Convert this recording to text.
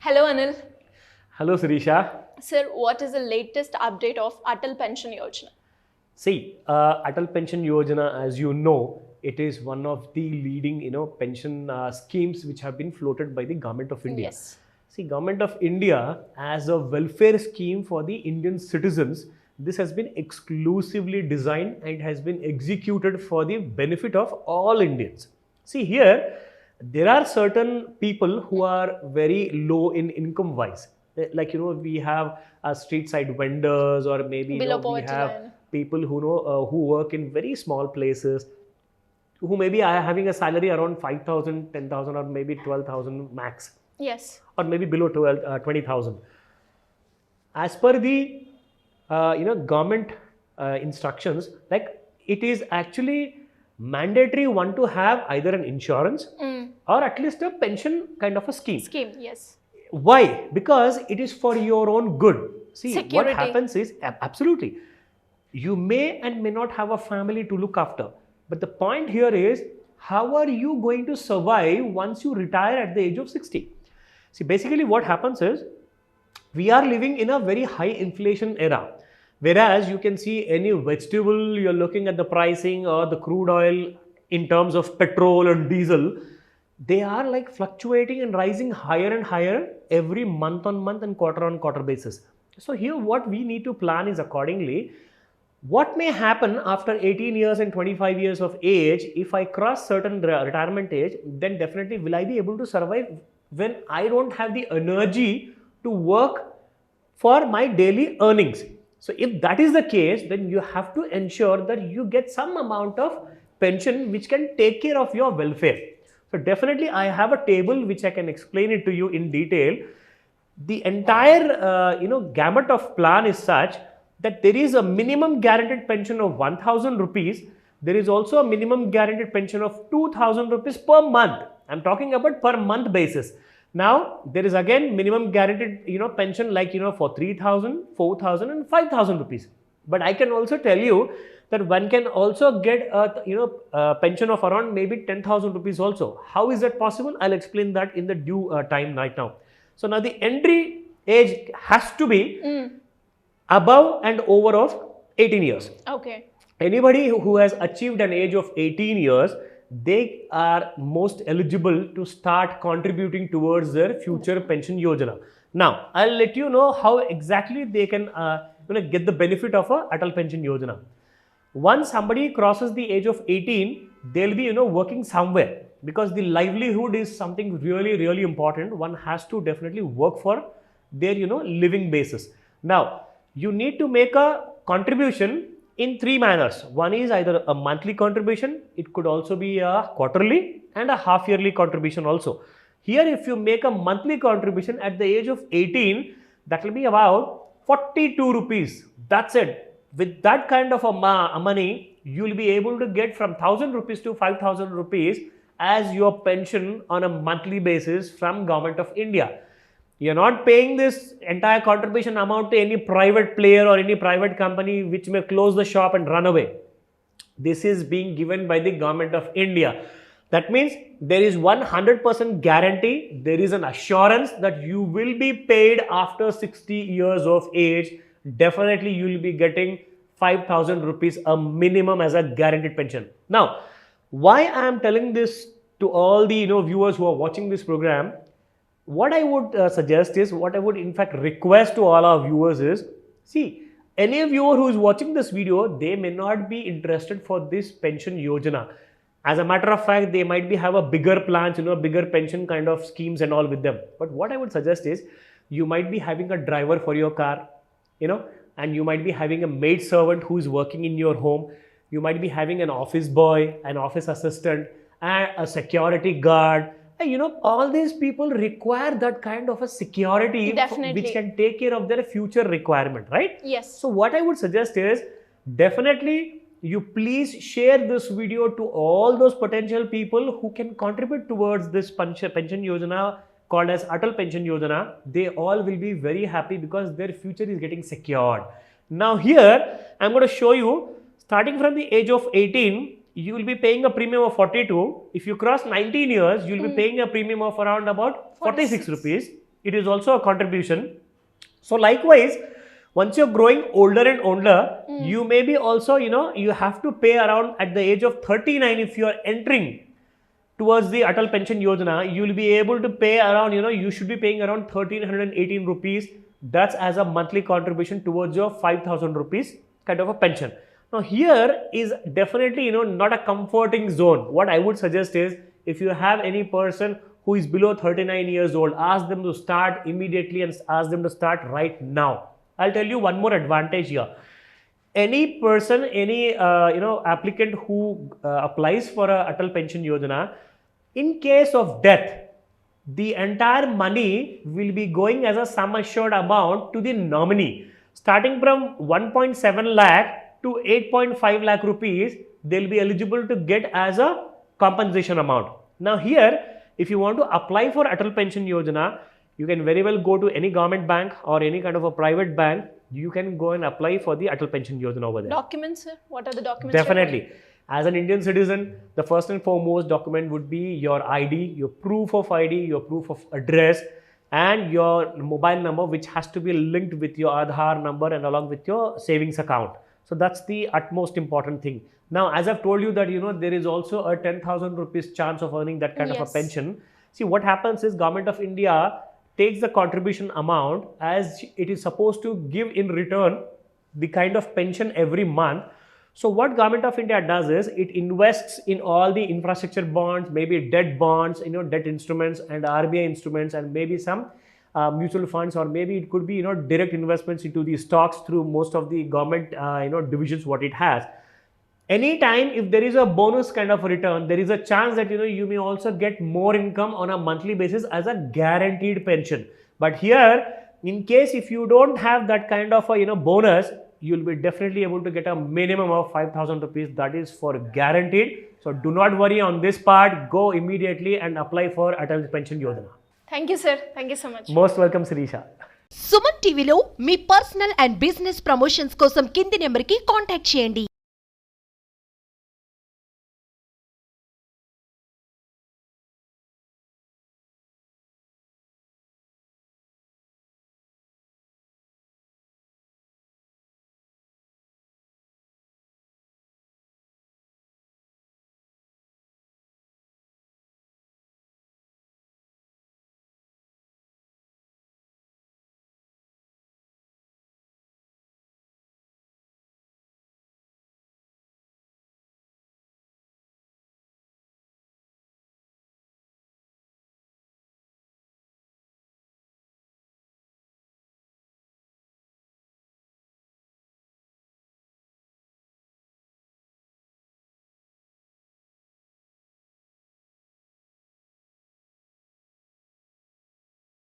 Hello, Anil. Hello, Sirisha. Sir, what is the latest update of Atal Pension Yojana? See, Atal Pension Yojana, as you know, it is one of the leading, pension schemes which have been floated by the Government of India. Yes. See, Government of India as a welfare scheme for the Indian citizens, this has been exclusively designed and has been executed for the benefit of all Indians. See, here there are certain people who are very low in income wise. Like we have street side vendors, or maybe Below we poverty have line. people who work in very small places, who maybe are having a salary around 5,000, 10,000, or maybe 12,000 max, Yes. or maybe below 20,000. As per the government instructions, like it is actually mandatory one to have either an insurance or at least a pension kind of a scheme. Scheme, yes. Why? Because it is for your own good. See, what Security. happens is absolutely, you may and may not have a family to look after, but the point here is, how are you going to survive once you retire at the age of 60? See, basically what happens is, we are living in a very high inflation era, whereas you can see any vegetable, you're looking at the pricing, or the crude oil in terms of petrol and diesel, they are like fluctuating and rising higher and higher every month on month and quarter on quarter basis. So here what we need to plan is accordingly, what may happen after 18 years and 25 years of age. If I cross certain retirement age, then definitely will I be able to survive when I don't have the energy to work for my daily earnings. So if that is the case, then you have to ensure that you get some amount of pension which can take care of your welfare. So definitely I have a table which I can explain it to you in detail. The entire gamut of plan is such that there is a minimum guaranteed pension of 1,000 rupees. There is also a minimum guaranteed pension of 2,000 rupees per month. I'm talking about per month basis. Now there is again minimum guaranteed pension, like for 3,000, 4,000 and 5,000 rupees. But I can also tell you that one can also get a pension of around maybe 10,000 rupees also. How is that possible? I'll explain that in the due time right now. So now the entry age has to be above and over of 18 years. Okay. Anybody who has achieved an age of 18 years, they are most eligible to start contributing towards their future pension yojana. Now, I'll let you know how exactly they can get the benefit of a Atal Pension Yojana. Once somebody crosses the age of 18, they'll be working somewhere, because the livelihood is something really, really important. One has to definitely work for their living basis. Now, you need to make a contribution in three manners. One is either a monthly contribution, it could also be a quarterly and a half yearly contribution also. Here, if you make a monthly contribution at the age of 18, that will be about 42 rupees. That's it. With that kind of a money, you will be able to get from 1,000 rupees to 5,000 rupees as your pension on a monthly basis from Government of India. You're not paying this entire contribution amount to any private player or any private company which may close the shop and run away. This is being given by the Government of India. That means there is 100% guarantee, there is an assurance that you will be paid after 60 years of age. Definitely you will be getting 5,000 rupees a minimum as a guaranteed pension. Now, why I am telling this to all the viewers who are watching this program, what I would suggest is, what I would in fact request to all our viewers is, see, any viewer who is watching this video, they may not be interested for this pension yojana. As a matter of fact, they might have a bigger plans, bigger pension kind of schemes and all with them. But what I would suggest is, you might be having a driver for your car, and you might be having a maid servant who is working in your home. You might be having an office boy, an office assistant, and a security guard. And all these people require that kind of a security which can take care of their future requirement, right? Yes. So what I would suggest is, definitely you please share this video to all those potential people who can contribute towards this pension yojana called as Atal Pension Yojana. They all will be very happy because their future is getting secured. Now here, I'm going to show you, starting from the age of 18, you will be paying a premium of 42. If you cross 19 years, you will be paying a premium of around about 46 rupees. it is also a contribution. So likewise, once you're growing older and older, you may be also, you have to pay around at the age of 39 if you are entering towards the Atal Pension Yojana, you will be able to pay around, you should be paying around 1318 rupees. That's as a monthly contribution towards your 5000 rupees kind of a pension. Now here is definitely, not a comforting zone. What I would suggest is, if you have any person who is below 39 years old, ask them to start immediately and ask them to start right now. I'll tell you one more advantage here. Any person, any applicant who applies for a Atal Pension Yojana, in case of death, the entire money will be going as a sum assured amount to the nominee. Starting from 1.7 lakh to 8.5 lakh rupees, they'll be eligible to get as a compensation amount. Now here, if you want to apply for Atal Pension Yojana, you can very well go to any government bank or any kind of a private bank. You can go and apply for the Atal Pension Yojana over there. Documents, sir? What are the documents? Definitely. As an Indian citizen, the first and foremost document would be your ID, your proof of ID, your proof of address, and your mobile number, which has to be linked with your Aadhaar number and along with your savings account. So that's the utmost important thing. Now, as I've told you that, there is also a 10,000 rupees chance of earning that kind of a pension. See, what happens is Government of India takes the contribution amount as it is supposed to give in return the kind of pension every month. So what Government of India does is it invests in all the infrastructure bonds, maybe debt bonds, debt instruments and RBI instruments, and maybe some mutual funds, or maybe it could be, direct investments into the stocks through most of the government, divisions what it has. Anytime if there is a bonus kind of return, there is a chance that, you may also get more income on a monthly basis as a guaranteed pension. But here, in case if you don't have that kind of a, bonus, you'll be definitely able to get a minimum of 5,000 rupees. That is for guaranteed. So do not worry on this part. Go immediately and apply for Atal Pension Yojana. Thank you, sir. Thank you so much. Most welcome, Sirisha. Suman టీవీలో మీ personal and business promotions కోసం కింది నెంబర్కి contact చేయండి.